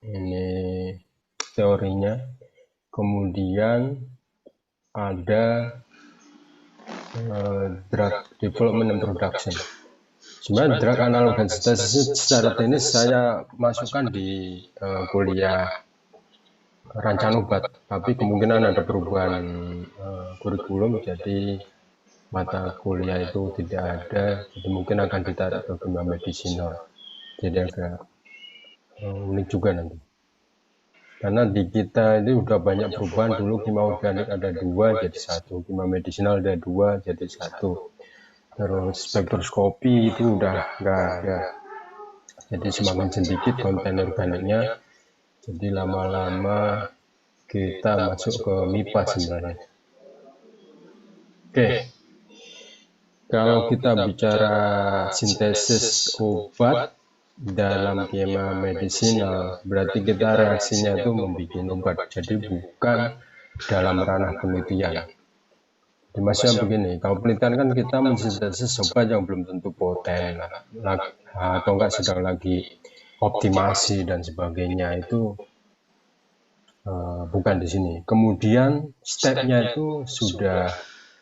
Ini teorinya. Kemudian ada drug development and production. Sebenarnya drug analog dan sintesis secara teknis saya masukkan di kuliah rancangan obat, tapi kemungkinan ada perubahan kurikulum, jadi mata kuliah itu tidak ada, jadi mungkin akan ditarik ke kimia medisinal. Jadi agak unik juga nanti. Karena di kita ini udah banyak perubahan, dulu kimia organik ada 2 jadi 1, kimia medisinal ada 2 jadi 1. Terus spektroskopi itu udah nggak ada, jadi semakin sedikit konten organiknya, jadi lama-lama kita masuk ke MIPA sebenarnya. Oke, kalau kita bicara sintesis obat dalam kimia medisinal, berarti kita reaksinya itu membuat obat, jadi bukan dalam ranah penelitian. Maksudnya begini, kalau penelitian kan kita mensintesis obat yang belum tentu poten atau enggak sedang lagi optimasi dan sebagainya, itu bukan di sini. Kemudian stepnya itu sudah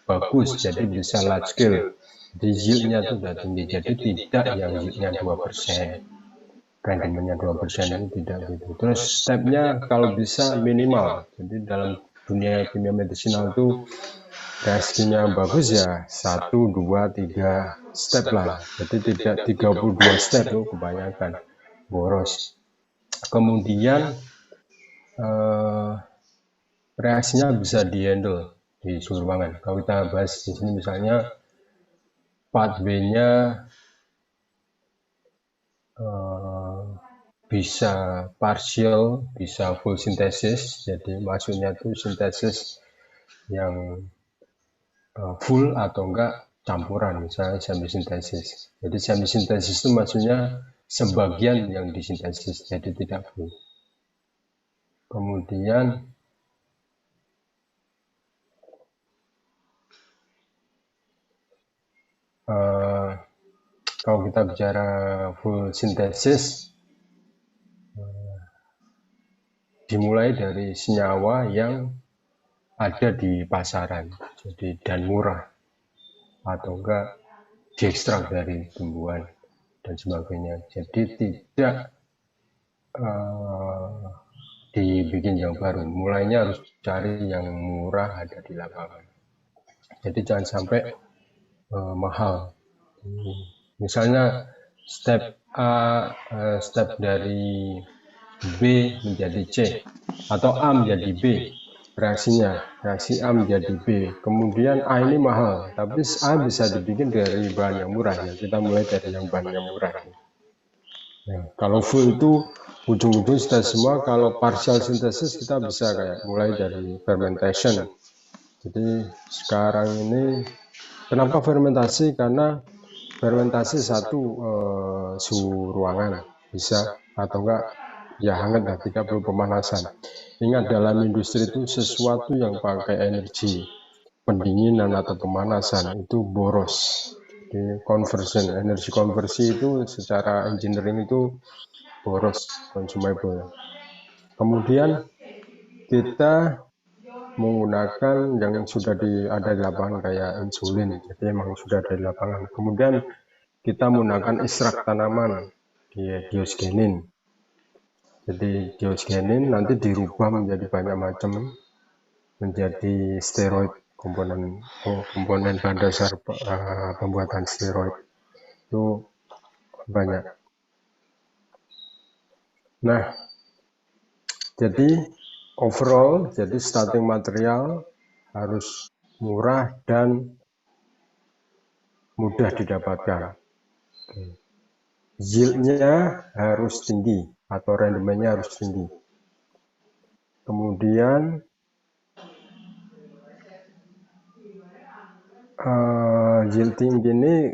bagus, jadi bisa large scale, jadi yieldnya itu sudah tinggi, jadi tidak yang yieldnya 2%, randomnya 2% itu tidak gitu. Terus stepnya kalau bisa minimal, jadi dalam dunia kimia medisinal itu reaksinya bagus ya 1, 2, 3 step lah, jadi tidak 32 step itu kebanyakan, boros. Kemudian reaksinya bisa di-handle di suhu ruangan. Kalau kita bahas di sini misalnya pathway-nya bisa partial, bisa full sintesis, jadi maksudnya itu sintesis yang full atau enggak campuran, misalnya semisintesis. Jadi semisintesis itu maksudnya sebagian yang disintesis, jadi tidak full. Kemudian kalau kita bicara full sintesis, dimulai dari senyawa yang ada di pasaran, jadi dan murah, atau enggak diekstrak dari tumbuhan dan sebagainya. Jadi tidak dibikin yang baru, mulainya harus cari yang murah ada di lapangan. Jadi jangan sampai mahal. Misalnya step A, step dari B menjadi C, atau A menjadi B, reaksinya, reaksi A menjadi B. Kemudian A ini mahal, tapi A bisa dibikin dari bahan yang murah, ya kita mulai dari yang bahan yang murah. Nah, kalau full itu ujung-ujung sudah semua. Kalau partial synthesis kita bisa kayak mulai dari fermentation. Jadi sekarang ini kenapa fermentasi? Karena fermentasi satu suhu ruangan bisa, atau enggak ya hangat lah, tidak perlu pemanasan. Ingat, dalam industri itu sesuatu yang pakai energi pendinginan atau pemanasan itu boros. Jadi conversion, energi konversi itu secara engineering itu boros, consumable. Kemudian kita menggunakan yang sudah ada di lapangan kayak insulin, jadi memang sudah ada di lapangan. Kemudian kita menggunakan ekstrak tanaman, diosgenin. Jadi diosgenin nanti dirubah menjadi banyak macam, menjadi steroid, komponen bahan dasar pembuatan steroid itu banyak. Nah, jadi overall, jadi starting material harus murah dan mudah didapatkan. Yieldnya harus tinggi atau rendemennya harus tinggi. Kemudian yield tinggi ini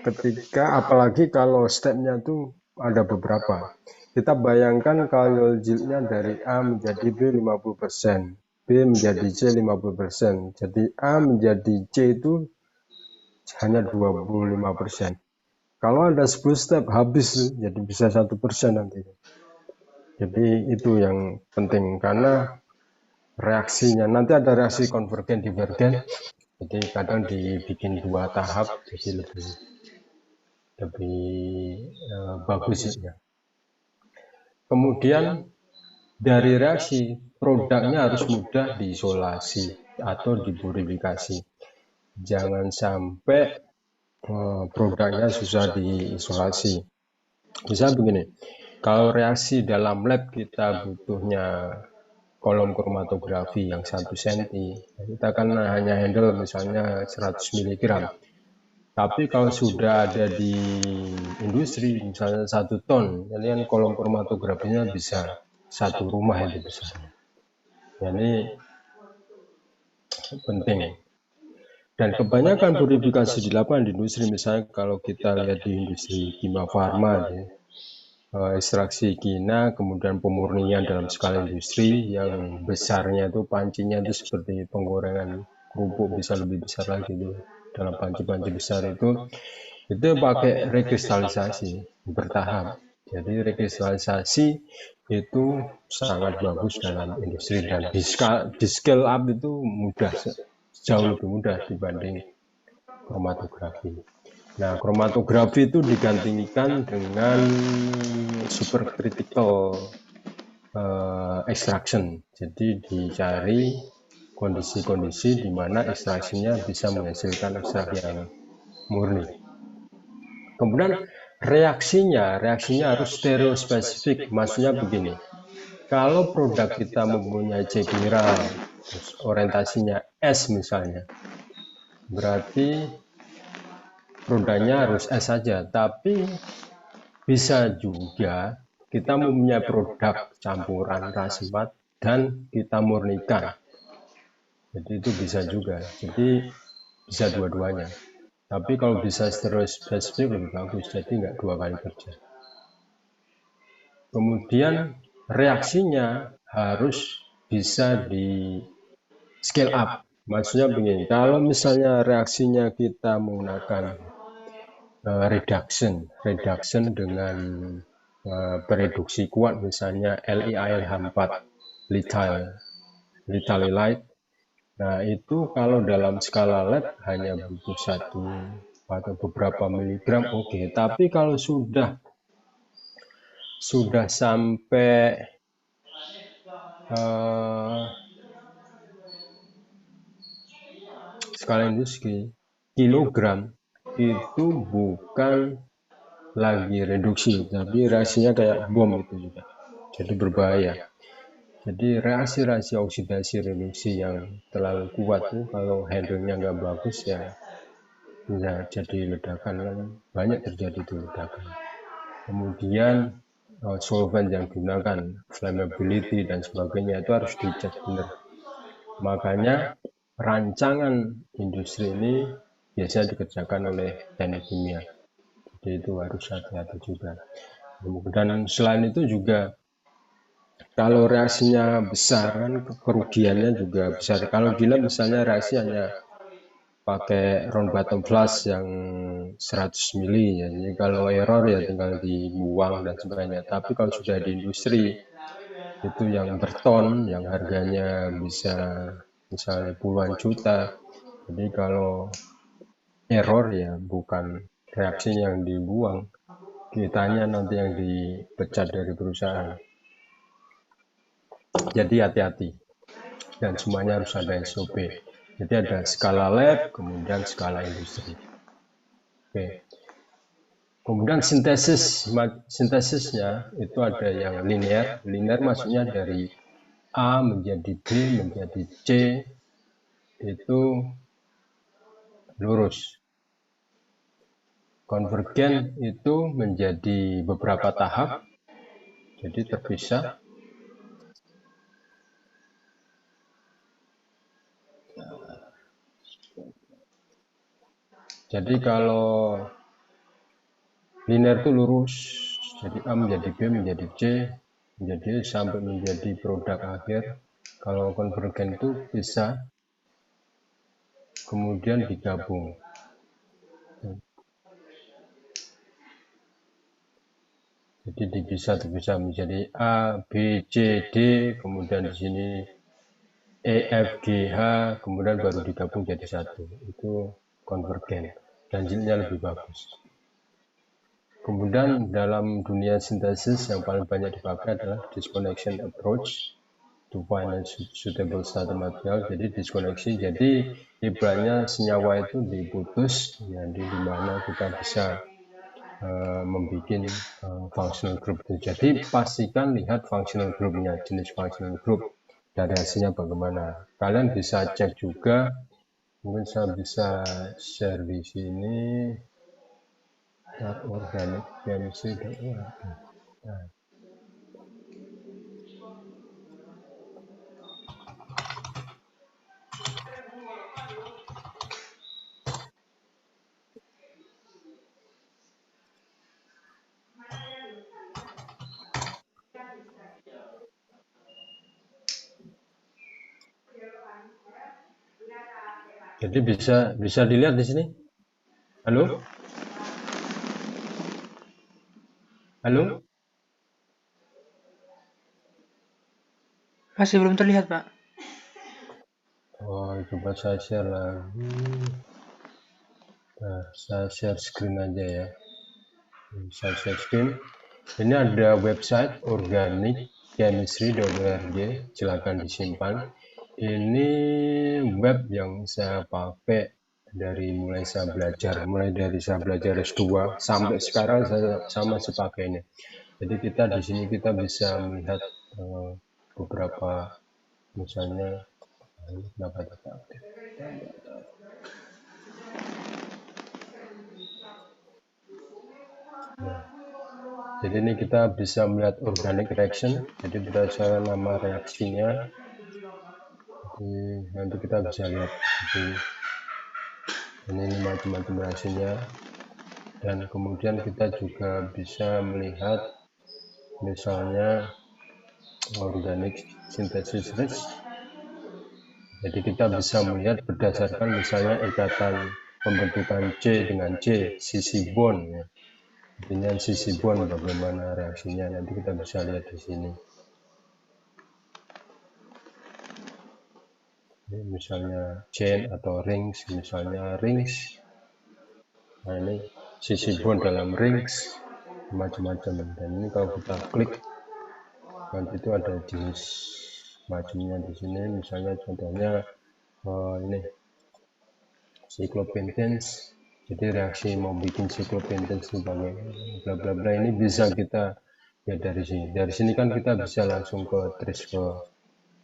ketika, apalagi kalau stepnya itu ada beberapa. Kita bayangkan kalau yieldnya dari A menjadi B 50%, B menjadi C 50%, jadi A menjadi C itu hanya 25%. Kalau ada 10 step habis, jadi bisa 1% nanti. Jadi itu yang penting karena reaksinya nanti ada reaksi konvergen divergen. Jadi kadang dibikin 2 tahap jadi lebih bagus ya. Kemudian dari reaksi produknya harus mudah diisolasi atau dipurifikasi. Jangan sampai produknya susah diisolasi. Bisa begini, kalau reaksi dalam lab kita butuhnya kolom kromatografi yang 1 cm, kita kan hanya handle misalnya 100 mg. Tapi kalau sudah ada di industri, misalnya 1 ton, jadi kan kolom kromatografinya bisa 1 rumah itu besarnya. Jadi penting. Dan kebanyakan purifikasi dilakukan di industri, misalnya kalau kita lihat di industri kimia farma, ekstraksi kina, kemudian pemurnian dalam skala industri yang besarnya itu pancinya itu seperti penggorengan kerupuk bisa lebih besar lagi itu dalam panci-panci besar itu pakai rekristalisasi bertahap. Jadi rekristalisasi itu sangat bagus dalam industri dan di scale up itu mudah, jauh lebih mudah dibanding kromatografi. Nah, kromatografi itu digantikan dengan supercritical extraction. Jadi dicari kondisi-kondisi di mana ekstraksinya bisa menghasilkan ekstrak yang murni. Kemudian reaksinya harus stereospesifik. Maksudnya begini, kalau produk kita mempunyai C viral, orientasinya S misalnya, berarti produknya harus S saja. Tapi bisa juga kita mempunyai produk campuran rasmat dan kita murnikan. Jadi itu bisa juga. Jadi bisa dua-duanya. Tapi kalau bisa stereospesifik lebih bagus, jadi nggak 2 kali kerja. Kemudian reaksinya harus bisa di scale up. Maksudnya begini, kalau misalnya reaksinya kita menggunakan reduction dengan bereduksi kuat, misalnya LiAlH4, lithiolite. Nah itu kalau dalam skala lab hanya butuh 1 atau beberapa miligram, oke. Tapi kalau sudah sampai skala industri kilogram, itu bukan lagi reduksi, tapi reaksinya kayak bom itu juga. Jadi berbahaya. Jadi reaksi-reaksi oksidasi reduksi yang terlalu kuat tuh kalau handlingnya nggak bagus ya bisa jadi ledakan, kan banyak terjadi di ledakan. Kemudian solvent yang digunakan, flammability dan sebagainya itu harus dicek benar. Makanya rancangan industri ini biasanya dikerjakan oleh teknik kimia. Jadi itu harus hati-hati juga. Dan selain itu juga kalau reaksinya besar kan kerugiannya juga besar. Kalau di lab misalnya reaksi hanya pakai round bottom flash yang 100 mili ya. Jadi kalau error ya tinggal dibuang dan sebagainya. Tapi kalau sudah di industri itu yang berton, yang harganya bisa misalnya puluhan juta. Jadi kalau error ya bukan reaksi yang dibuang, kitanya nanti yang dipecat dari perusahaan. Jadi hati-hati dan semuanya harus ada SOP. Jadi ada skala lab, kemudian skala industri. Oke. Kemudian sintesisnya itu ada yang linear. Linear maksudnya dari A menjadi B menjadi C itu lurus. Konvergen itu menjadi beberapa tahap, jadi terpisah. Jadi kalau linear itu lurus, jadi A menjadi B menjadi C menjadi sampai menjadi produk akhir. Kalau konvergen itu bisa kemudian digabung. Jadi bisa menjadi A, B, C, D, kemudian di sini E, F, G, H, kemudian baru digabung jadi satu. Itu konvergen. Ganjilnya lebih bagus. Kemudian dalam dunia sintesis yang paling banyak dipakai adalah disconnection approach to find a suitable starting material. Jadi diskoneksi, jadi ibaratnya senyawa itu diputus, jadi di mana kita bisa membuat functional group. Jadi pastikan lihat functional groupnya, jenis functional group dari hasilnya bagaimana. Kalian bisa cek juga, mungkin saya bisa share di sini organic.org. Nah, jadi bisa dilihat di sini. Halo, halo. Masih belum terlihat, Pak. Oh, coba saya share lagi. Nah, saya share screen aja ya. Saya share screen. Ini ada website organicchemistry.org. Silakan disimpan. Ini web yang saya pakai mulai dari saya belajar S2 sampai sekarang saya masih pakai ini. Jadi kita di sini kita bisa melihat beberapa, misalnya kenapa tidak aktif. Nah, jadi ini kita bisa melihat organic reaction, jadi berdasarkan nama reaksinya. Jadi nanti kita bisa lihat ini macam-macam reaksinya, dan kemudian kita juga bisa melihat misalnya organic synthesis risk. Jadi kita bisa melihat berdasarkan misalnya ikatan pembentukan C dengan C, sisi bond ya. Dengan sisi bond bagaimana reaksinya, nanti kita bisa lihat di sini. Ini misalnya chain atau rings, misalnya rings. Nah ini sisi bond dalam rings, macam-macam. Dan ini kalau kita klik, nanti itu ada jenis macamnya di sini. Misalnya contohnya ini cyclopentane. Jadi reaksi mau bikin cyclopentane sebagai bla bla bla ini bisa kita lihat dari sini. Dari sini kan kita bisa langsung ke trace ke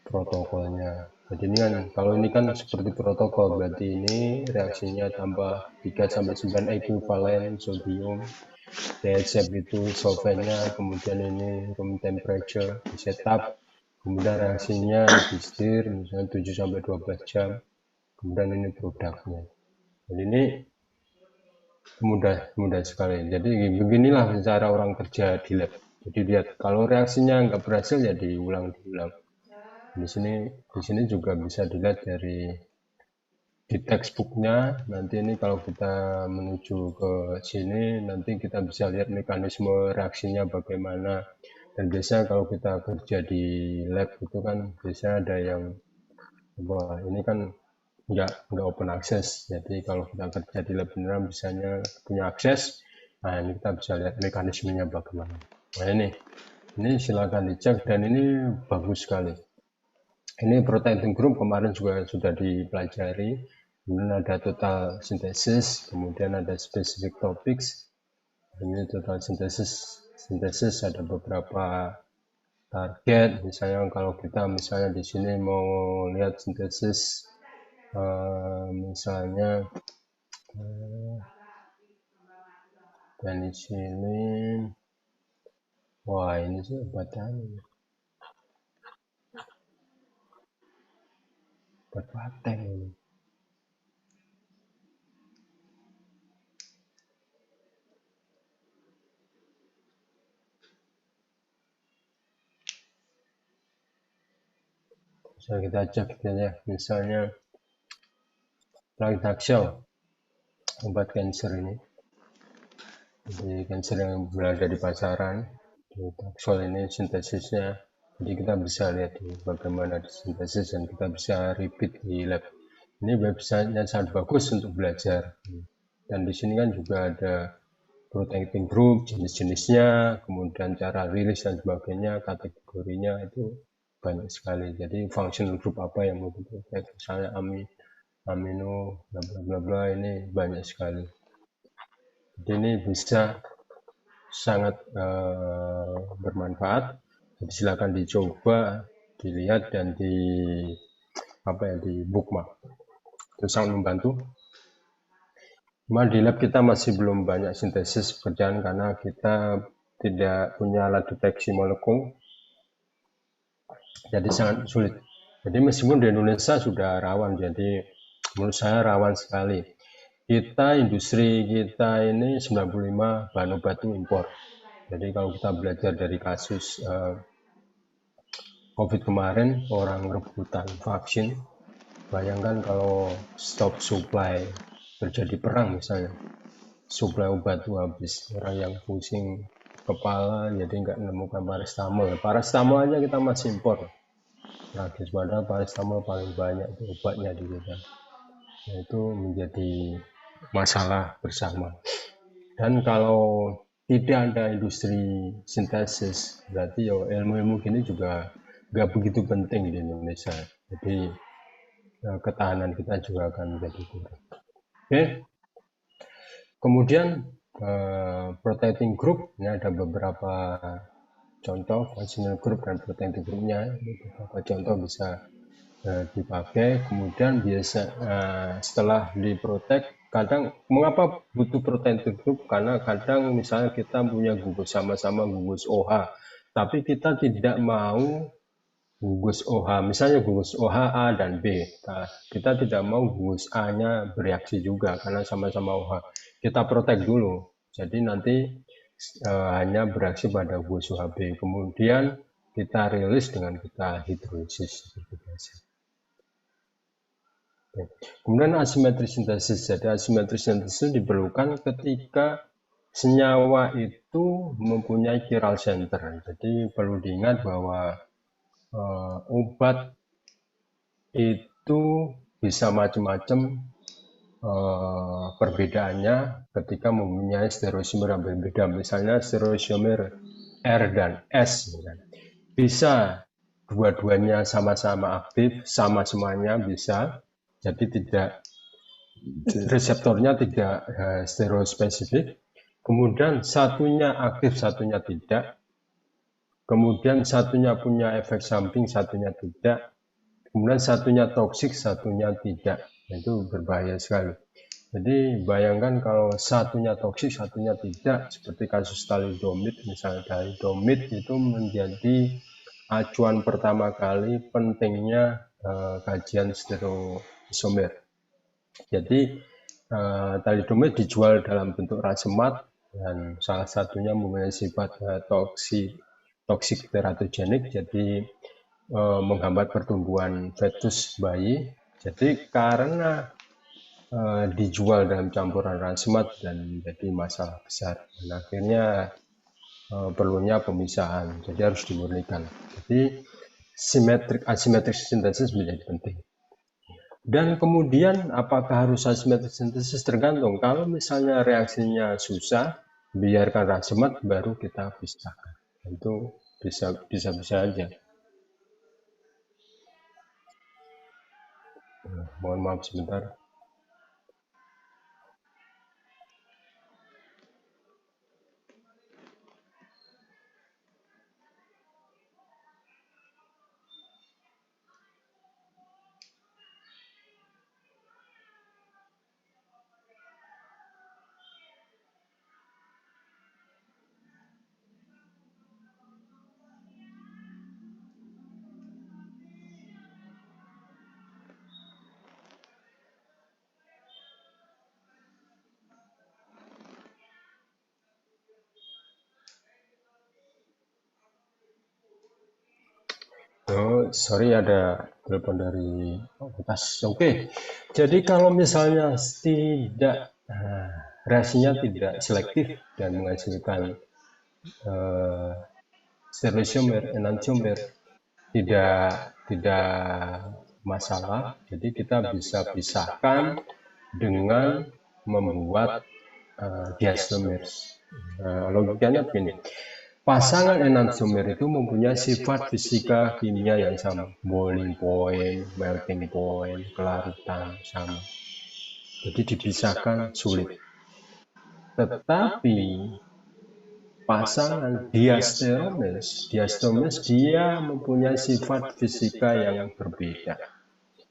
protokolnya. Jadi ini kan kalau ini kan seperti protokol, berarti ini reaksinya tambah 3 sampai 9 ekuivalen sodium. DHF itu solventnya, kemudian ini room temperature di setup, kemudian reaksinya di stir misalnya 7 sampai 12 jam. Kemudian ini produknya. Jadi ini mudah sekali. Jadi beginilah cara orang kerja di lab. Jadi lihat kalau reaksinya nggak berhasil ya diulang. Di sini juga bisa dilihat dari di textbooknya. Nanti ini kalau kita menuju ke sini, nanti kita bisa lihat mekanisme reaksinya bagaimana. Dan biasanya kalau kita kerja di lab itu kan biasanya ada yang, wah ini kan nggak open access. Jadi kalau kita kerja di lab beneran bisanya punya akses. Nah ini kita bisa lihat mekanismenya bagaimana. Nah ini silakan dicek, dan ini bagus sekali. Ini protein group kemarin juga sudah dipelajari. Kemudian ada total synthesis, kemudian ada specific topics. Ini total synthesis ada beberapa target. Misalnya kalau kita misalnya di sini mau lihat sintesis, misalnya penicillin. Wah ini sih obatan buat paten ini. Bisa kita cek ya, misalnya Plagdaxel, obat kanker ini. Jadi kanker yang berada di pasaran. di Taxol ini sintesisnya. Jadi kita bisa lihat bagaimana di sintesis dan kita bisa repeat di lab. Ini websitenya sangat bagus untuk belajar. Dan di sini kan juga ada protecting group, jenis-jenisnya, kemudian cara rilis dan sebagainya, kategorinya itu banyak sekali. Jadi functional group apa yang mau diprotect, misalnya amino, bla bla bla bla, ini banyak sekali. Jadi ini bisa sangat bermanfaat. Jadi silakan dicoba, dilihat dan di bookmark. Itu sangat membantu. Cuma di lab kita masih belum banyak sintesis pekerjaan karena kita tidak punya alat deteksi molekul, jadi sangat sulit. Jadi meskipun di Indonesia sudah rawan, jadi menurut saya rawan sekali. Kita industri kita ini 95 bahan obat itu impor. Jadi kalau kita belajar dari kasus COVID kemarin, orang rebutan vaksin, bayangkan kalau stop supply, terjadi perang misalnya, suplai obat itu habis, orang yang pusing kepala jadi nggak menemukan paracetamol aja kita masih impor gratis, padahal paracetamol paling banyak itu obatnya di kita. Nah, itu menjadi masalah bersama. Dan kalau tidak ada industri sintesis, berarti ya ilmu-ilmu gini juga nggak begitu penting di Indonesia. Jadi ketahanan kita juga akan menjadi kurang. Oke. Kemudian protecting group, ini ada beberapa contoh functional group dan protecting groupnya. Beberapa contoh bisa dipakai. Kemudian biasa setelah diprotect, kadang mengapa butuh protecting group? Karena kadang misalnya kita punya gugus sama-sama gugus OH, tapi kita tidak mau gugus OH, misalnya gugus OH A dan B. Nah, kita tidak mau gugus A-nya bereaksi juga karena sama-sama OH. Kita protect dulu. Jadi nanti hanya bereaksi pada gugus OH B. Kemudian kita rilis dengan kita hidrolisis seperti biasa. Kemudian asimetri sintesis. Jadi asimetri sintesis diperlukan ketika senyawa itu mempunyai chiral center. Jadi perlu diingat bahwa obat itu bisa macam-macam perbedaannya ketika mempunyai stereoisomer yang berbeda. Misalnya stereoisomer R dan S. Bisa dua-duanya sama-sama aktif, sama semuanya bisa. Jadi tidak reseptornya tidak stereospesifik. Kemudian satunya aktif, satunya tidak. Kemudian satunya punya efek samping, satunya tidak. Kemudian satunya toksik, satunya tidak. Itu berbahaya sekali. Jadi bayangkan kalau satunya toksik, satunya tidak, seperti kasus thalidomid. Misalnya thalidomid itu menjadi acuan pertama kali pentingnya kajian stereoisomer. Jadi thalidomid dijual dalam bentuk racemat dan salah satunya mempunyai sifat toksik teratogenik, jadi menghambat pertumbuhan fetus bayi. Jadi karena dijual dalam campuran racemat dan menjadi masalah besar. Dan akhirnya perlunya pemisahan, jadi harus dimurnikan. Jadi asimetrik sintesis menjadi penting. Dan kemudian apakah harus asimetrik sintesis, tergantung. Kalau misalnya reaksinya susah, biarkan racemat baru kita pisahkan. Itu bisa aja. Mohon maaf sebentar. Oh, sorry ada telepon dari atas. Oke. Jadi kalau misalnya tidak reaksinya tidak selektif dan menghasilkan stereoisomer, enantiomer tidak masalah. Jadi kita bisa pisahkan dengan membuat diastomers. Logikanya begini, pasangan enantiomer itu mempunyai sifat fisika kimia yang sama, boiling point, melting point, kelarutan sama. Jadi dipisahkan sulit. Tetapi pasangan diastereomers dia mempunyai sifat fisika yang berbeda.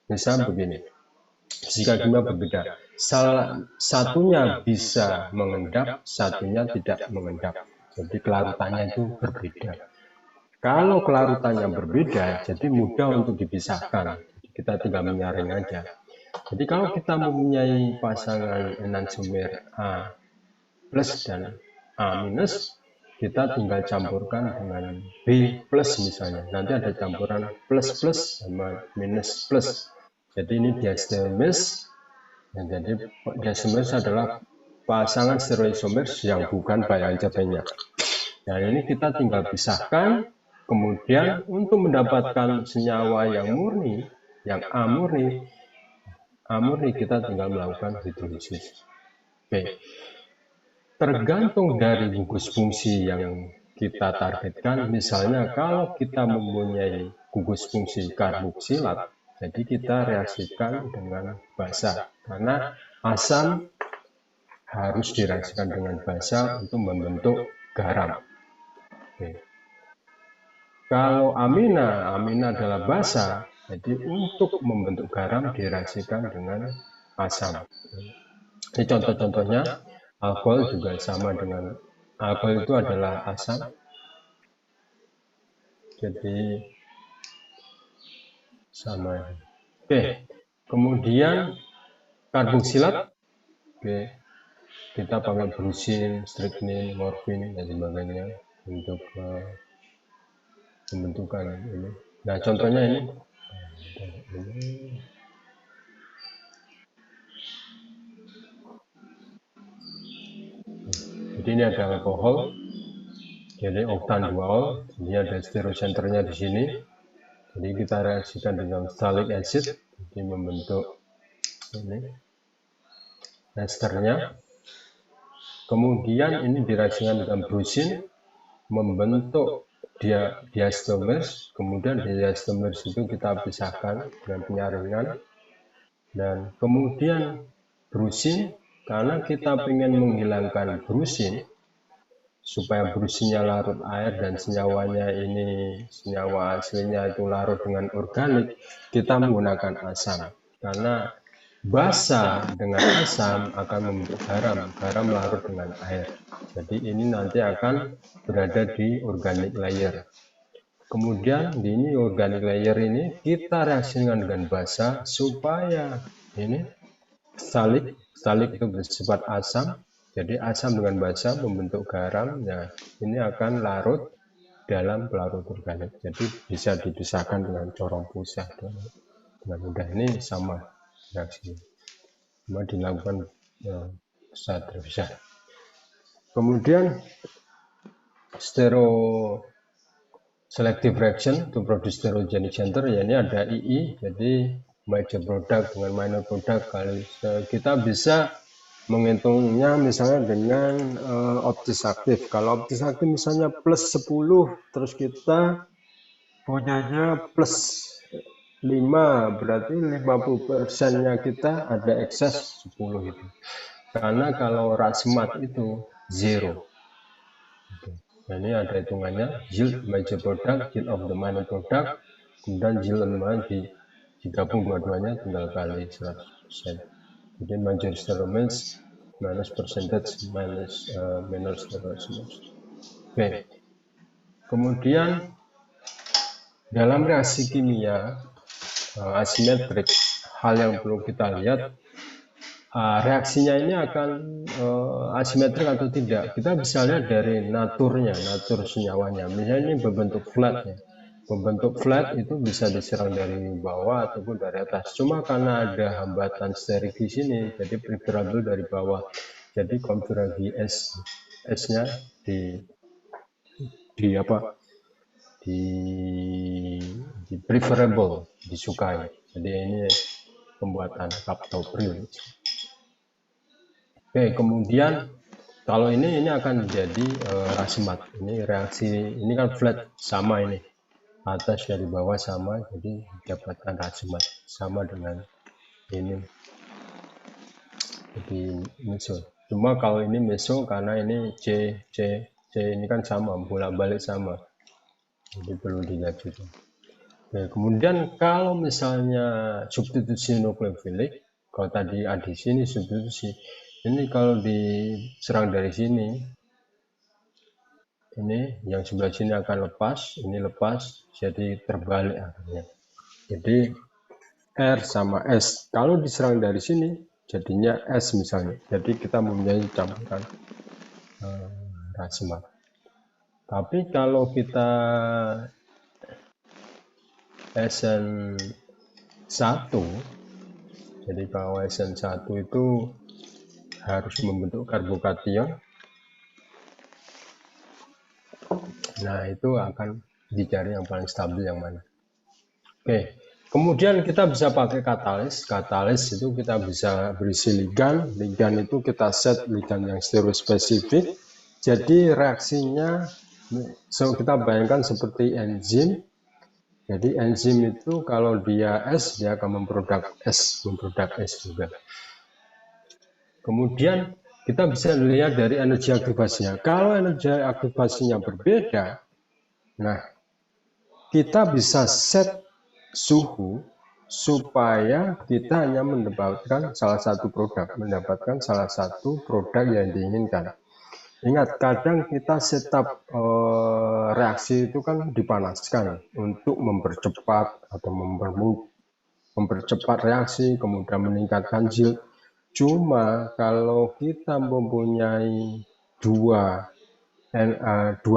Misal begini, fisika kimia berbeda. Salah satunya bisa mengendap, satunya tidak mengendap. Jadi kelarutannya itu berbeda. Kalau kelarutannya berbeda, jadi mudah untuk dipisahkan. Kita tinggal menyaring aja. Jadi kalau kita mempunyai pasangan enantiomer A plus dan A minus, kita tinggal campurkan dengan B plus misalnya. Nanti ada campuran plus plus sama minus plus. Jadi ini diastereomers. Jadi diastereomers adalah pasangan stereoisomers yang bukan bialjabenya. Nah ini kita tinggal pisahkan. Kemudian untuk mendapatkan senyawa yang murni, yang A murni kita tinggal melakukan hidrolisis. Oke. Tergantung dari gugus fungsi yang kita targetkan. Misalnya kalau kita mempunyai gugus fungsi karboksilat, jadi kita reaksikan dengan basa, karena asam harus direaksikan dengan basa untuk membentuk garam. Oke. Kalau amina adalah basa, jadi untuk membentuk garam direaksikan dengan asam. Ini contoh-contohnya. Alkohol juga sama dengan alkohol itu adalah asam. Jadi sama. Oke. Kemudian karboksilat. Oke. Kita pakai brucin, strychnine, morfin dan sebagainya untuk pembentukan ini. Nah, contohnya ini. Jadi ini ada alkohol. Jadi oktan 2-ol. Ini ada stereocenternya di sini. Jadi kita reaksikan dengan phthalic acid. Jadi membentuk ini esternya. Kemudian ini direaksikan dengan brucin membentuk diastomers. Kemudian diastomers itu kita pisahkan dengan penyaringan. Dan kemudian brucin, karena kita ingin menghilangkan brucin supaya brucinnya larut air dan senyawanya ini, senyawa aslinya itu larut dengan organik, kita menggunakan asam. Karena basa dengan asam akan membentuk garam, garam larut dengan air. Jadi ini nanti akan berada di organic layer. Kemudian di ini organic layer ini kita reaksikan dengan basa supaya ini phthalic itu bersifat asam. Jadi asam dengan basa membentuk garam. Nah, ini akan larut dalam pelarut organik. Jadi bisa dipisahkan dengan corong pusat dengan mudah. Ini sama reaksi. Cuma dilakukan secara terpisah. Kemudian selective reaction to produce stereogenic center, ya ini ada II, jadi major product dengan minor product. Kali kita bisa menghitungnya misalnya dengan optis aktif. Kalau optis aktif misalnya plus 10, terus kita punyanya plus 5, berarti 50%-nya kita ada ekses 10 itu. Karena kalau racemate itu 0. Nah, ini ada hitungannya, yield major product, yield of the minor product, kemudian yield digabung dua-duanya tinggal kali 100%. Jadi major stereoisomers minus percentage minus minor stereoisomers. Oke. Kemudian dalam reaksi kimia asimetrik, hal yang perlu kita lihat, reaksinya ini akan asimetrik atau tidak. Kita bisa lihat dari natur senyawanya. Misalnya ini berbentuk flat ya. Berbentuk flat itu bisa diserang dari bawah ataupun dari atas. Cuma karena ada hambatan sterik di sini, jadi preferable dari bawah. Jadi konfigurasi S-nya di di preferable, disukai. Jadi ini pembuatan cup atau brew. Oke, kemudian kalau ini akan menjadi rasi mat. Ini reaksi, ini kan flat sama ini, atas dari bawah sama, jadi dapatkan rasi mat sama dengan ini. Jadi meso. Cuma kalau ini meso karena ini C ini kan sama, bolak-balik sama. Jadi perlu dilihat juga. Oke, kemudian kalau misalnya substitusi nukleofilik, kalau tadi adisi ini substitusi, ini kalau diserang dari sini, ini yang sebelah sini akan lepas, ini lepas, jadi terbalik akhirnya. Jadi R sama S, kalau diserang dari sini, jadinya S misalnya. Jadi kita mempunyai campuran rasimat. Tapi kalau kita SN1, jadi kalau SN1 itu harus membentuk karbokation. Nah, itu akan dicari yang paling stabil yang mana. Oke, kemudian kita bisa pakai katalis. Katalis itu kita bisa berisi ligan. Ligan itu kita set ligan yang stereospesifik. Jadi reaksinya, so kita bayangkan seperti enzim. Jadi enzim itu kalau dia S, dia akan memproduk S juga. Kemudian kita bisa lihat dari energi aktivasinya. Kalau energi aktivasinya berbeda, nah kita bisa set suhu supaya kita hanya mendapatkan salah satu produk yang diinginkan. Ingat, kadang kita setup reaksi itu kan dipanaskan untuk mempercepat atau mempercepat reaksi, kemudian meningkatkan yield. Cuma kalau kita mempunyai dua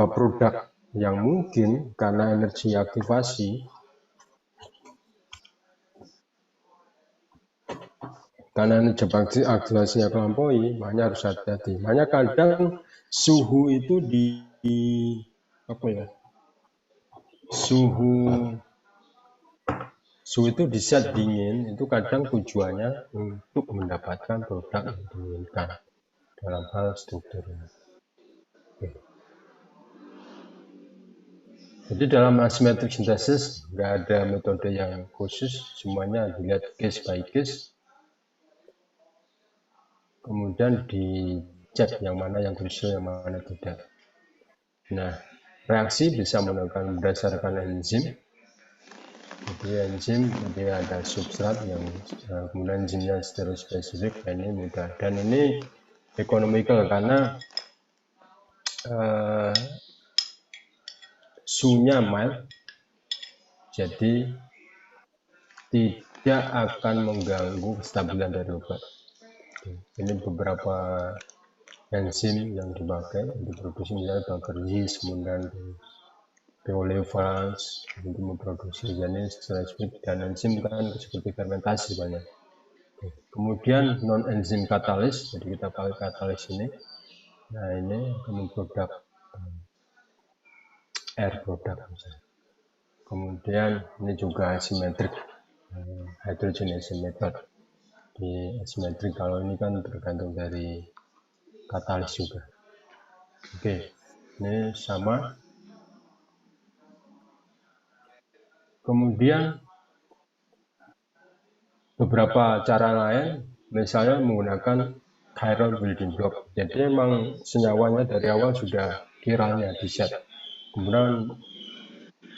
produk yang mungkin karena energi aktivasi, karena energi aktivasinya melampaui, makanya harus hati-hati. Makanya kadang suhu itu suhu itu di set dingin, itu kadang tujuannya untuk mendapatkan produk yang diinginkan dalam hal struktur. Jadi dalam asymmetric synthesis nggak ada metode yang khusus, semuanya dilihat case by case, kemudian dicek yang mana yang krusial, yang mana tidak. Nah, reaksi bisa melakukan berdasarkan enzim. Jadi ada substrat yang kemudian enzimnya stereospesifik, ini mudah. Dan ini economical karena suhunya mild, jadi tidak akan mengganggu kestabilan dari obat. Ini beberapa enzim yang dipakai untuk produksi, misalnya Baker yeast, kemudian Oleovans untuk memproduksi jenis spesifik, dan enzim kan seperti fermentasi banyak. Kemudian non enzim katalis, jadi kita pakai katalis ini. Nah, ini akan memproduk air product misalnya. Kemudian ini juga asimetrik, hydrogenation method. Di asimetrik kalau ini kan tergantung dari katalis juga. Oke, ini sama. Kemudian beberapa cara lain, misalnya menggunakan chiral building block. Jadi memang senyawanya dari awal sudah chiralnya di set. Kemudian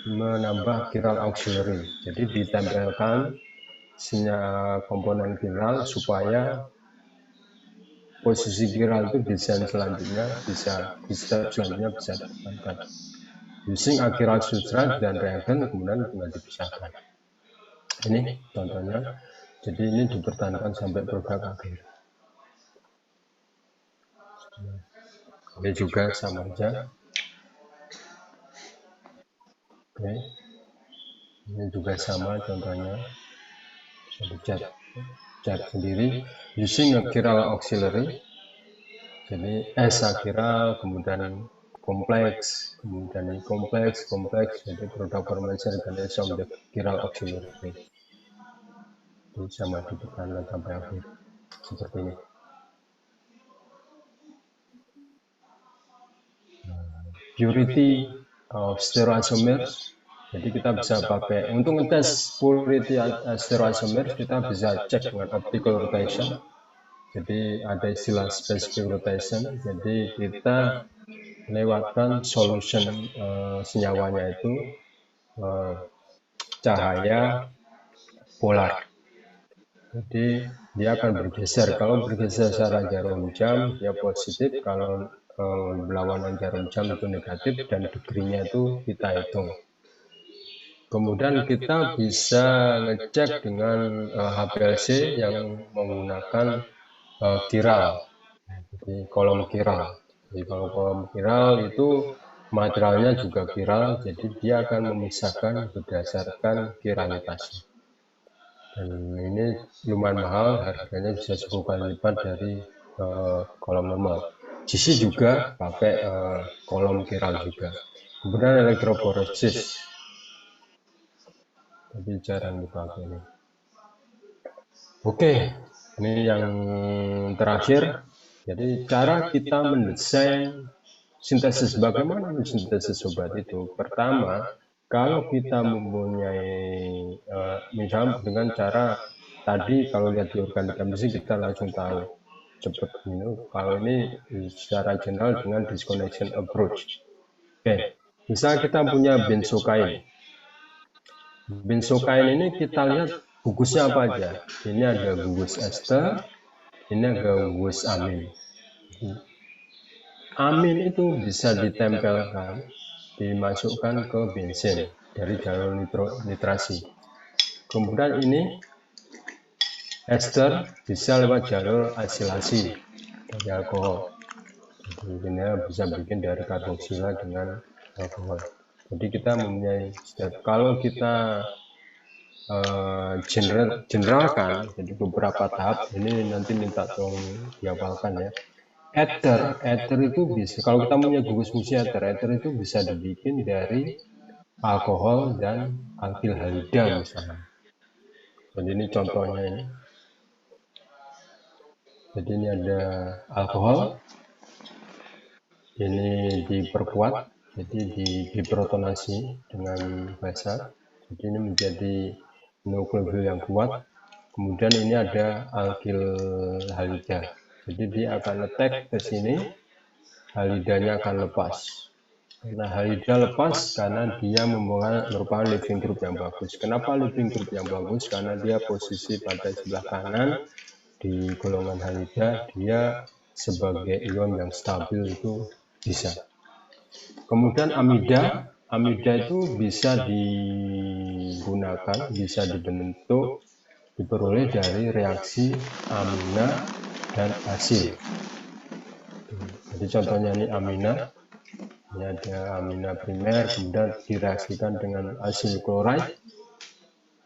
menambah chiral auxiliary. Jadi ditempelkan komponen chiral supaya posisi chiral itu desain selanjutnya bisa diamankan. Using achiral substrate dan reagen kemudian tinggal dipisahkan. Ini contohnya. Jadi ini dipertahankan sampai produk akhir. Ini juga sama aja. Oke. Ini juga sama contohnya. Bisa dicat sendiri. Using a chiral auxiliary. Jadi S chiral, kemudian kompleks, kemudian ini kompleks, jadi produk formation mechanism the chiral auxiliary. Itu sama dipertahankan sampai akhir seperti ini. Purity of stereoisomers. Jadi kita bisa pakai untuk ngetes purity stereoisomers, kita bisa cek dengan optical rotation. Jadi ada istilah specific rotation. Jadi kita lewatkan solution senyawanya itu cahaya polar. Jadi dia akan bergeser. Kalau bergeser secara jarum jam dia positif, kalau berlawanan jarum jam itu negatif, dan degree-nya itu kita hitung. Kemudian kita bisa ngecek dengan HPLC yang menggunakan chiral, jadi kolom chiral. Jadi kalau kolom chiral itu materialnya juga chiral, jadi dia akan memisahkan berdasarkan chiralitasnya. Dan ini lumayan mahal, harganya bisa 10 kali lipat dari kolom normal. GC juga pakai kolom chiral juga. Kemudian elektrophoresis, tapi jarang dipakai ini. Oke, ini yang terakhir. Jadi cara kita mendesain sintesis, bagaimana sintesis obat itu? Pertama, kalau kita mempunyai misalnya dengan cara tadi, kalau lihat di organik chemistry kita langsung tahu cepat ini. Kalau ini secara general dengan disconnection approach. Oke, misalnya kita punya benzokain. Benzokain ini kita lihat bungkusnya apa aja. Ini ada bungkus ester, ini ada bungkus amin. Amin itu bisa ditempelkan, dimasukkan ke bensin dari jalur nitrasi. Kemudian ini ester bisa lewat jalur asilasi dari alkohol. Jadi ini bisa bikin dari karboksila dengan alkohol. Jadi kita mempunyai step. Kalau kita generalkan, jadi beberapa tahap, ini nanti minta tolong dihafalkan ya. Ether itu bisa, kalau kita punya bungkus musi ether itu bisa dibikin dari alkohol dan alkyl halida misalnya. Jadi ini contohnya ini. Jadi ini ada alkohol, ini diperkuat, jadi diprotonasi dengan basa. Jadi ini menjadi nukleofil yang kuat. Kemudian ini ada alkyl halida. Jadi dia akan attack ke sini, halidanya akan lepas. Nah, halida lepas karena dia merupakan leaving group yang bagus. Kenapa leaving group yang bagus? Karena dia posisi pada sebelah kanan di golongan halida, dia sebagai ion yang stabil itu bisa. Kemudian amida itu bisa digunakan, bisa dibentuk, diperoleh dari reaksi amina dan asil. Jadi contohnya ini amina, ini ada amina primer, kemudian direaksikan dengan asil klorida.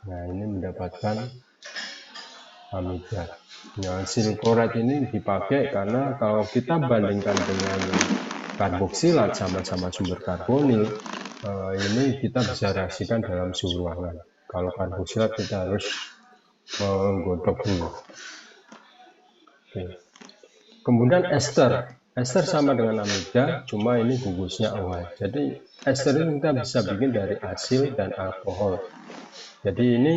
Nah, ini mendapatkan amida. Nah, asil klorida ini dipakai karena kalau kita bandingkan dengan karboksilat, sama-sama sumber karbonil, ini kita bisa reaksikan dalam suhu ruangan. Kalau karboksilat kita harus menggodok dulu. Oke. Kemudian ester sama dengan amida, cuma ini bungkusnya OH. Jadi ester ini kita bisa bikin dari asil dan alkohol. Jadi ini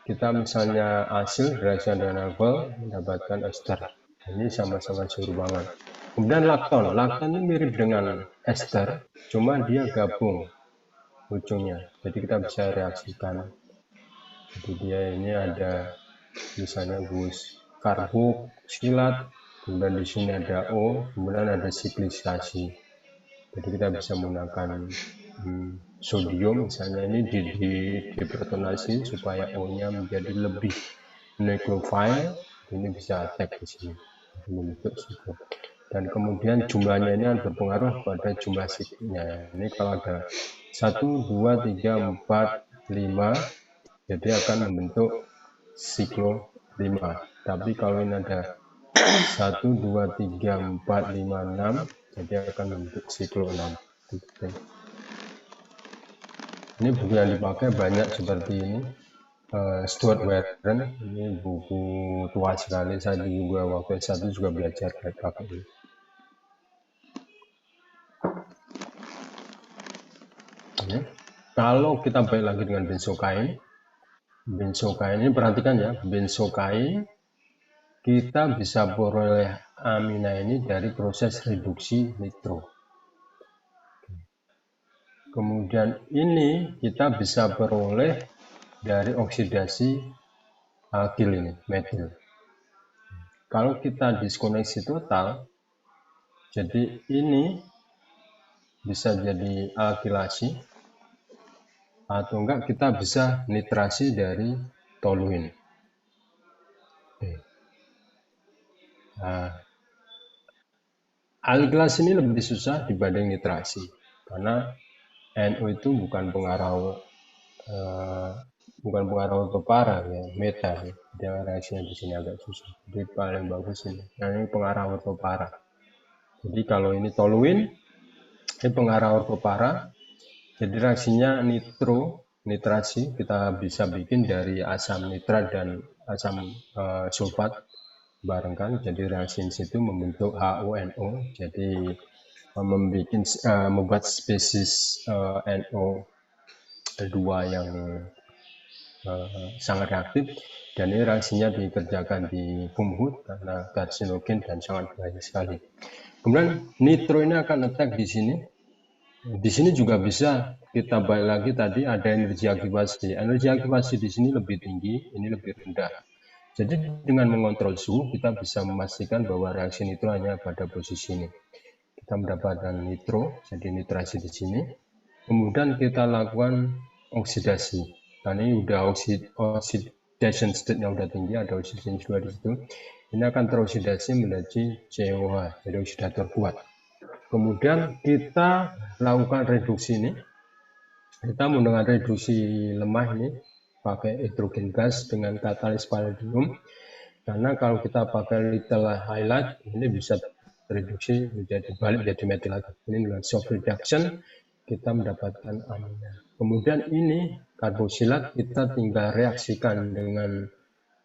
kita misalnya asil reaksikan dengan alkohol mendapatkan ester. Ini sama-sama suhu ruangan. Kemudian lakton ini mirip dengan ester, cuma dia gabung ujungnya. Jadi kita bisa reaksikan. Jadi dia ini ada misalnya bungkus karboksilat, kemudian di sini ada O, kemudian ada siklisasi. Jadi kita bisa menggunakan sodium, misalnya ini diprotonasi supaya O-nya menjadi lebih nucleophile. Ini bisa attack di sini membentuk suku. Dan kemudian jumlahnya ini akan berpengaruh pada jumlah sikliknya. Ini kalau ada 1, 2, 3, 4, 5, jadi akan membentuk siklo 5. Tapi kalau ini ada 1, 2, 3, 4, 5, 6, jadi akan membentuk siklo 6. Ini buku yang dipakai banyak seperti ini. Stuart Warren, ini buku tua sekali, saya juga waktu S1 juga belajar pakai ini. Kalau kita balik lagi dengan benzokain ini perhatikan ya, benzokain kita bisa peroleh amina ini dari proses reduksi nitro. Kemudian ini kita bisa peroleh dari oksidasi alkil ini, metil. Kalau kita diskoneksi total, jadi ini bisa jadi alkilasi, atau enggak kita bisa nitrasi dari toluin. Nah, alkilasi ini lebih susah dibanding nitrasi, karena NO itu bukan pengarah ortopara ya, meta ya. Dia reaksinya di sini agak susah. Jadi paling bagus ini. Nah, ini pengarah ortopara. Jadi kalau ini toluin, ini pengarah ortopara. Jadi reaksinya nitrasi kita bisa bikin dari asam nitrat dan asam sulfat barengkan. Jadi reaksi di situ membentuk HONO. Jadi membuat spesies NO2 yang sangat reaktif, dan ini reaksinya dikerjakan di Pumhut karena karsinogen dan sangat bahaya sekali. Kemudian nitro ini akan attack di sini. Di sini juga bisa kita balik lagi tadi ada energi aktivasi. Energi aktivasi di sini lebih tinggi, ini lebih rendah. Jadi dengan mengontrol suhu kita bisa memastikan bahwa reaksi nitro hanya pada posisi ini. Kita mendapatkan nitro, jadi nitrasi di sini. Kemudian kita lakukan oksidasi. Nah, ini udah oxidation state-nya udah tinggi, ada oksigen juga di situ. Ini akan teroksidasi menjadi COH, jadi oksidator kuat. Kemudian kita lakukan reduksi ini. Kita menggunakan reduksi lemah ini pakai hidrogen gas dengan katalis palladium. Karena kalau kita pakai little highlight, ini bisa reduksi menjadi balik menjadi metil lagi. Ini dengan soft reduction kita mendapatkan amina. Kemudian ini karboksilat kita tinggal reaksikan dengan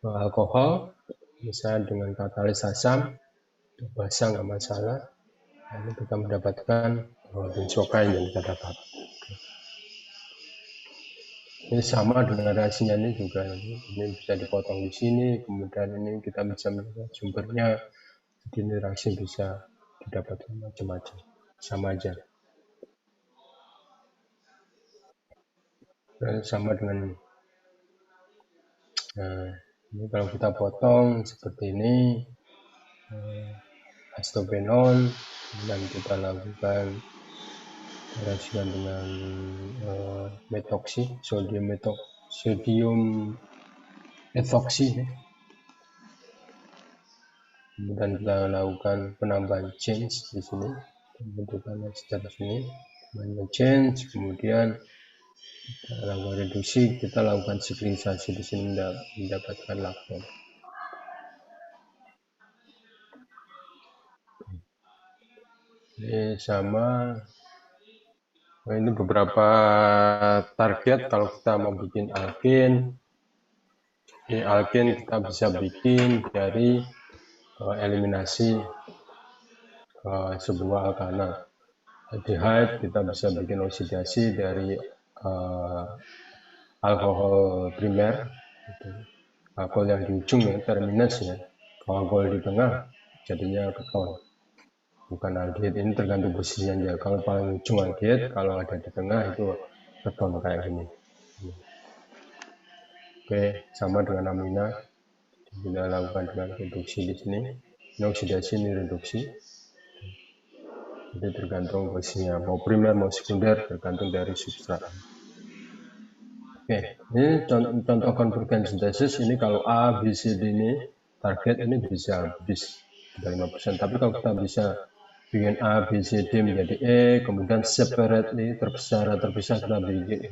alkohol, misalnya dengan katalis asam, basa nggak masalah. Lalu kita mendapatkan benzokain yang kita dapat. Ini sama dengan reaksinya ini juga, ini bisa dipotong di sini, kemudian ini kita bisa melihat sumbernya. Jadi ini reaksi bisa didapatkan macam-macam, sama aja. Dan sama dengan ini kalau kita potong seperti ini, astopenol, dan kita lakukan reaksikan dengan metoksi, sodium ethoksi. Kemudian kita lakukan penambahan change di sini, pembentukan ester di sini, change, kemudian kita lakukan reduksi, kita lakukan siklinisasi di sini mendapatkan lakton. Ini sama. Nah, ini beberapa target kalau kita mau bikin alkin. Ini alkin kita bisa bikin dari eliminasi sebuah alkana. Aldehyde kita bisa bikin oksidasi dari alkohol primer, alkohol yang di ujung ya, terminus ya. Kalau alkohol di tengah jadinya keton, bukan aldehyde. Ini tergantung posisinya ya. Kalau paling ujung aldehyde, kalau ada di tengah itu keton kayak gini. Oke, sama dengan amina. Kita lakukan dengan reduksi di sini. Ini oksidasi, ini reduksi. Jadi tergantung posisinya, mau primer mau sekunder, tergantung dari substrat. Oke, ini contoh konvergen sintesis. Ini kalau A, B, C, D ini target ini bisa habis 5%. Tapi kalau kita bisa bikin A, B, C, D menjadi E, kemudian separately terpisah kita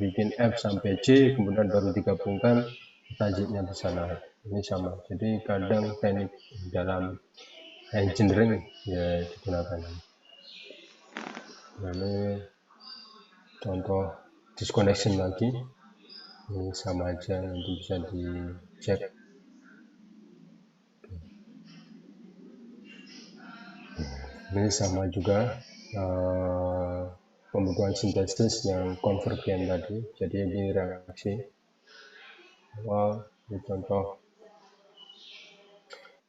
bikin F sampai C, kemudian baru digabungkan, tajiknya bisa naik. Ini sama. Jadi kadang teknik dalam engineering ya digunakan. Nah, ini contoh disconnection lagi. Ini sama aja, nanti bisa dicek. Ini sama juga pembentukan sintesis yang konvergen tadi. Jadi ini reaksi awal. Ini contoh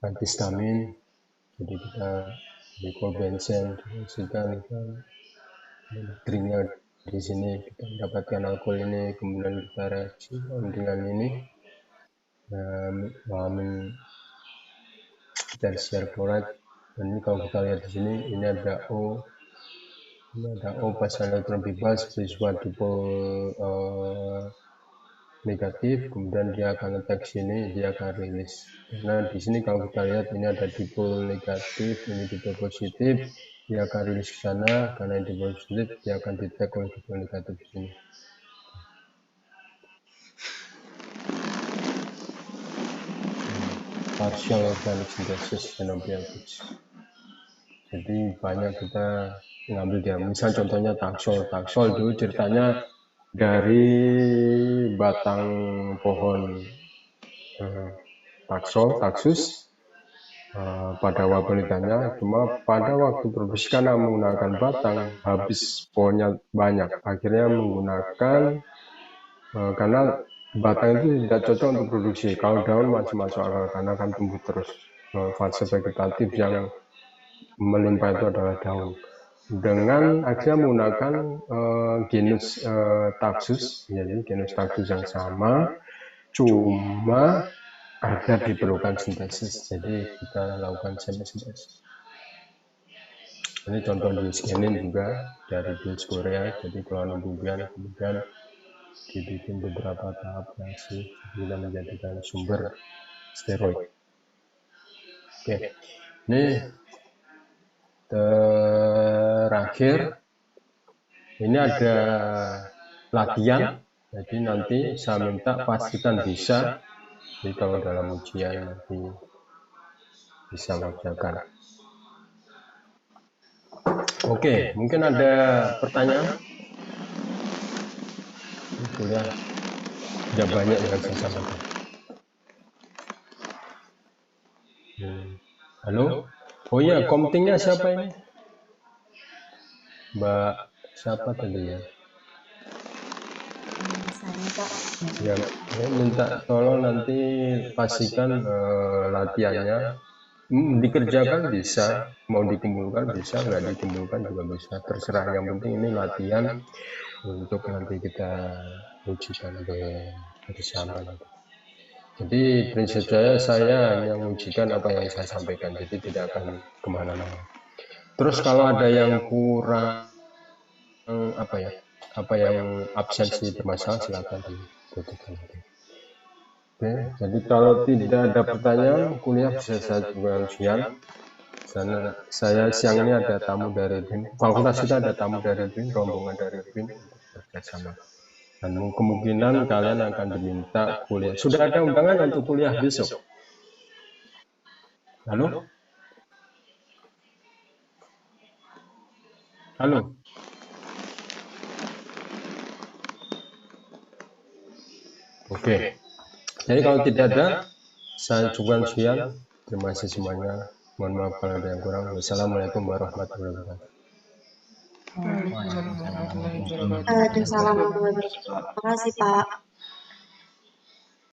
antihistamin. Jadi kita di benzen sudah triknya di sini kita mendapatkan alkohol ini, kemudian kita reaksi dengan ini tertiary chloride. Dan ini kalau kita lihat di sini, ini ada O pas elektron bebas bersifat dipol negatif, kemudian dia akan attack sini, dia akan rilis. Nah di sini kalau kita lihat ini ada dipol negatif, ini dipol positif, dia akan rilis ke sana, karena ini dipol positif, dia akan detect oleh dipol negatif di sini. Partial organic synthesis xenobiotics. Jadi banyak kita mengambil dia. Misal contohnya taksol. Taksol dulu ceritanya dari batang pohon taksus pada penelitiannya, cuma pada waktu produksi karena menggunakan batang habis pohonnya banyak, akhirnya menggunakan karena batang itu tidak cocok untuk produksi. Kalau daun masih masuk akal karena akan tumbuh terus. Fase vegetatif yang melimpah itu adalah daun. Dengan akhirnya menggunakan genus Taxus, jadi genus Taxus yang sama, cuma agar diperlukan sintesis. Jadi kita lakukan sintesis. Ini contoh di scanin juga dari Bios Korea, jadi keluaran bubian, kemudian dibikin beberapa tahap reaksi bila menjadikan sumber steroid. Oke, ini terakhir ini ada latihan, jadi nanti saya minta pastikan bisa, jadi kalau dalam ujian nanti bisa mengerjakan. Oke, mungkin ada pertanyaan? Sudah banyak yang saya sampaikan. Halo? Oh iya, komtingnya siapa ini? Mbak siapa tadi ya? Saya Pak. Ya, minta tolong nanti pastikan latihannya dikerjakan bisa, mau dikumpulkan bisa, nggak dikumpulkan juga bisa, terserah. Yang penting ini latihan untuk nanti kita ujikan bersama. Jadi prinsip saya hanya mengujikan apa yang saya sampaikan, jadi tidak akan kemana-mana. Terus kalau ada yang kurang apa yang absensi bermasalah, silakan dibutuhkan. Oke, jadi kalau tidak ada pertanyaan, kuliah bisa saya juga siang. Saya siang ini ada tamu dari BIN. Fakultas kita ada tamu dari BIN, rombongan dari BIN bekerjasama. Dan kemungkinan kalian akan diminta kuliah. Sudah ada undangan untuk kuliah besok? Halo? Halo? Oke. Jadi kalau tidak ada, saya cukup sekian. Terima kasih semuanya. Mohon maaf kalau ada yang kurang. Wassalamualaikum warahmatullahi wabarakatuh. Waalaikumsalam warahmatullahi wabarakatuh. Terima kasih Pak.